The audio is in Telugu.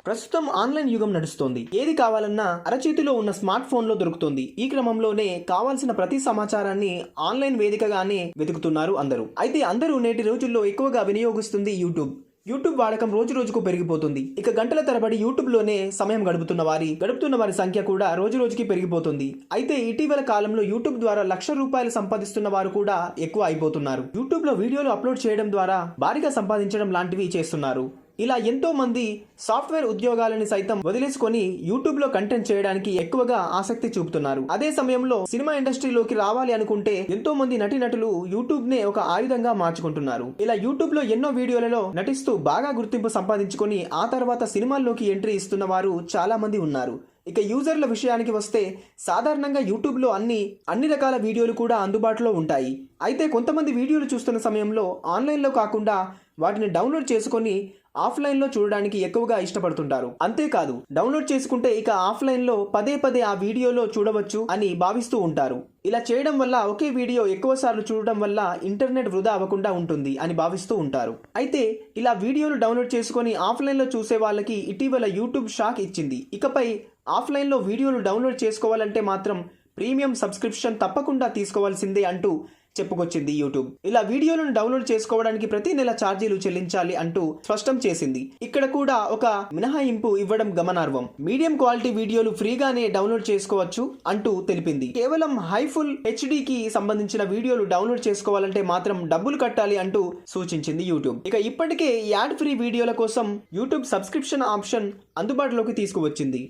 ప్రస్తుతం ఆన్లైన్ యుగం నడుస్తోంది. ఏది కావాలన్నా అరచేతిలో ఉన్న స్మార్ట్ ఫోన్ లో దొరుకుతుంది. ఈ క్రమంలోనే కావాల్సిన ప్రతి సమాచారాన్ని ఆన్లైన్ వేదికగానే వెతుకుతున్నారు అందరూ. అయితే అందరూ నేటి రోజుల్లో ఎక్కువగా వినియోగిస్తుంది యూట్యూబ్ వాడకం రోజు రోజుకు పెరిగిపోతుంది. ఇక గంటల తరబడి యూట్యూబ్ లోనే సమయం గడుపుతున్న వారి సంఖ్య కూడా రోజు రోజుకి పెరిగిపోతుంది. అయితే ఇటీవల కాలంలో యూట్యూబ్ ద్వారా ₹1,00,000 సంపాదిస్తున్న వారు కూడా ఎక్కువ అయిపోతున్నారు. యూట్యూబ్ లో వీడియోలు అప్లోడ్ చేయడం ద్వారా భారీగా సంపాదించడం లాంటివి చేస్తున్నారు. ఇలా ఎంతో మంది సాఫ్ట్వేర్ ఉద్యోగాలని సైతం వదిలేసుకొని యూట్యూబ్ లో కంటెంట్ చేయడానికి ఎక్కువగా ఆసక్తి చూపుతున్నారు. అదే సమయంలో సినిమా ఇండస్ట్రీలోకి రావాలి అనుకుంటే ఎంతో మంది నటీనటులు యూట్యూబ్ నే ఒక ఆయుధంగా మార్చుకుంటున్నారు. ఇలా యూట్యూబ్ లో ఎన్నో వీడియోలలో నటిస్తూ బాగా గుర్తింపు సంపాదించుకొని ఆ తర్వాత సినిమాల్లోకి ఎంట్రీ ఇస్తున్న వారు చాలా మంది ఉన్నారు. ఇక యూజర్ల విషయానికి వస్తే సాధారణంగా యూట్యూబ్ లో అన్ని రకాల వీడియోలు కూడా అందుబాటులో ఉంటాయి. అయితే కొంతమంది వీడియోలు చూస్తున్న సమయంలో ఆన్లైన్ లో కాకుండా వాటిని డౌన్లోడ్ చేసుకొని ఆఫ్లైన్ లో చూడడానికి ఎక్కువగా ఇష్టపడుతుంటారు. అంతేకాదు డౌన్లోడ్ చేసుకుంటే ఇక ఆఫ్లైన్ లో పదే పదే ఆ వీడియోలో చూడవచ్చు అని భావిస్తూ ఉంటారు. ఇలా చేయడం వల్ల ఒకే వీడియో ఎక్కువ సార్లు చూడడం వల్ల ఇంటర్నెట్ వృధా అవ్వకుండా ఉంటుంది అని భావిస్తూ ఉంటారు. అయితే ఇలా వీడియోలు డౌన్లోడ్ చేసుకొని ఆఫ్లైన్ లో చూసే వాళ్ళకి ఇటీవల యూట్యూబ్ షాక్ ఇచ్చింది. ఇకపై ఆఫ్లైన్ లో వీడియోలు డౌన్లోడ్ చేసుకోవాలంటే మాత్రం ప్రీమియం సబ్స్క్రిప్షన్ తప్పకుండా తీసుకోవాల్సిందే అంటూ చెప్పుకొచ్చింది యూట్యూబ్. ఇలా వీడియోలను డౌన్లోడ్ చేసుకోవడానికి ప్రతి నెల ఛార్జీలు చెల్లించాలి అంటూ స్పష్టం చేసింది. ఇక్కడ కూడా ఒక మినహాయింపు ఇవ్వడం గమనార్హం. మీడియం క్వాలిటీ వీడియోలు ఫ్రీగానే డౌన్లోడ్ చేసుకోవచ్చు అంటూ తెలిపింది. కేవలం హైఫుల్ హెచ్డికి సంబంధించిన వీడియోలు డౌన్లోడ్ చేసుకోవాలంటే మాత్రం డబ్బులు కట్టాలి అంటూ సూచించింది యూట్యూబ్. ఇక ఇప్పటికే యాడ్ ఫ్రీ వీడియోల కోసం యూట్యూబ్ సబ్స్క్రిప్షన్ ఆప్షన్ అందుబాటులోకి తీసుకువచ్చింది.